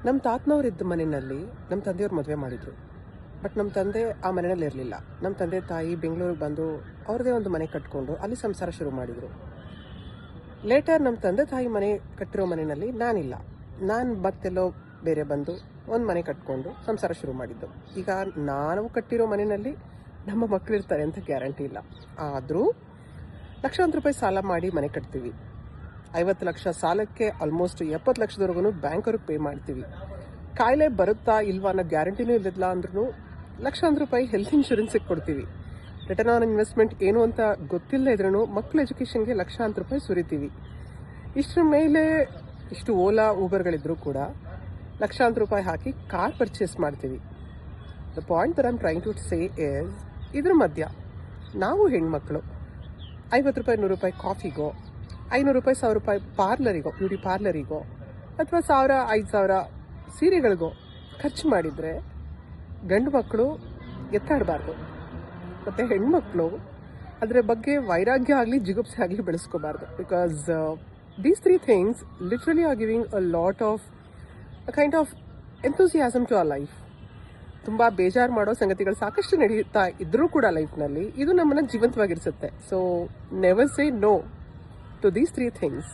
ನಮ್ಮ ತಾತನವರಿದ್ದ ಮನೆಯಲ್ಲಿ ನಮ್ಮ ತಂದೆಯವ್ರು ಮದುವೆ ಮಾಡಿದರು. ಬಟ್ ನಮ್ಮ ತಂದೆ ಆ ಮನೆಯಲ್ಲಿ ಇರಲಿಲ್ಲ. ನಮ್ಮ ತಂದೆ ತಾಯಿ ಬೆಂಗಳೂರಿಗೆ ಬಂದು ಅವ್ರದ್ದೇ ಒಂದು ಮನೆ ಕಟ್ಕೊಂಡು ಅಲ್ಲಿ ಸಂಸಾರ ಶುರು ಮಾಡಿದರು. ಲೇಟರ್ ನಮ್ಮ ತಂದೆ ತಾಯಿ ಮನೆ ಕಟ್ಟಿರೋ ಮನೆಯಲ್ಲಿ ನಾನಿಲ್ಲ. ನಾನು ಮತ್ತೆಲ್ಲೋ ಬೇರೆ ಬಂದು ಒಂದು ಮನೆ ಕಟ್ಕೊಂಡು ಸಂಸಾರ ಶುರು ಮಾಡಿದ್ದು. ಈಗ ನಾನು ಕಟ್ಟಿರೋ ಮನೆಯಲ್ಲಿ ನಮ್ಮ ಮಕ್ಕಳು ಇರ್ತಾರೆ ಅಂತ ಗ್ಯಾರಂಟಿ ಇಲ್ಲ. ಆದರೂ ಲಕ್ಷಾಂತರ ರೂಪಾಯಿ ಸಾಲ ಮಾಡಿ ಮನೆ ಕಟ್ತೀವಿ. 50 ಲಕ್ಷ ಸಾಲಕ್ಕೆ ಆಲ್ಮೋಸ್ಟ್ 70 ಲಕ್ಷದವರೆಗೂ ಬ್ಯಾಂಕವ್ರಿಗೆ ಪೇ ಮಾಡ್ತೀವಿ. ಕಾಯಿಲೆ ಬರುತ್ತಾ ಇಲ್ವಾ ಅನ್ನೋ ಗ್ಯಾರಂಟಿನೂ ಇಲ್ಲದಿಲ್ಲ ಅಂದ್ರೂ ಲಕ್ಷಾಂತರ ರೂಪಾಯಿ ಹೆಲ್ತ್ ಇನ್ಶೂರೆನ್ಸಿಗೆ ಕೊಡ್ತೀವಿ. ರಿಟರ್ನ್ ಆನ್ ಇನ್ವೆಸ್ಟ್ಮೆಂಟ್ ಏನು ಅಂತ ಗೊತ್ತಿಲ್ಲ ಇದ್ರೂ ಮಕ್ಕಳ ಎಜುಕೇಷನ್ಗೆ ಲಕ್ಷಾಂತರ ರೂಪಾಯಿ ಸುರಿತೀವಿ. ಇಷ್ಟರ ಮೇಲೆ ಇಷ್ಟು ಓಲಾ ಊಬರ್ಗಳಿದ್ರೂ ಕೂಡ ಲಕ್ಷಾಂತರ ರೂಪಾಯಿ ಹಾಕಿ ಕಾರ್ ಪರ್ಚೇಸ್ ಮಾಡ್ತೀವಿ. The point that I am trying to say is, ಇದ್ರ ಮಧ್ಯ ನಾವು ಹೆಣ್ಮಕ್ಳು 50 ರೂಪಾಯಿ 100 ರೂಪಾಯಿ ಕಾಫಿಗೋ, 500 ರೂಪಾಯಿ 1000 ರೂಪಾಯಿ ಪಾರ್ಲರಿಗೋ, ಬ್ಯೂಟಿ ಪಾರ್ಲರಿಗೋ, ಅಥವಾ 1000 5000 ಸೀರೆಗಳಿಗೋ ಖರ್ಚು ಮಾಡಿದರೆ ಗಂಡು ಮಕ್ಕಳು ಎತ್ತಾಡಬಾರ್ದು. ಮತ್ತು ಹೆಣ್ಮಕ್ಳು ಅದರ ಬಗ್ಗೆ ವೈರಾಗ್ಯ ಆಗಲಿ ಜಿಗುಪ್ಸೆ ಆಗಲಿ ಬೆಳೆಸ್ಕೋಬಾರ್ದು. Because these 3 things literally are giving a lot of kind of enthusiasm to our life. ತುಂಬ ಬೇಜಾರು ಮಾಡೋ ಸಂಗತಿಗಳು ಸಾಕಷ್ಟು ನಡೆಯುತ್ತಾ ಇದ್ರೂ ಕೂಡ ಲೈಫ್ನಲ್ಲಿ ಇದು ನಮ್ಮನ್ನು ಜೀವಂತವಾಗಿರಿಸುತ್ತೆ. So never say no to these 3 things.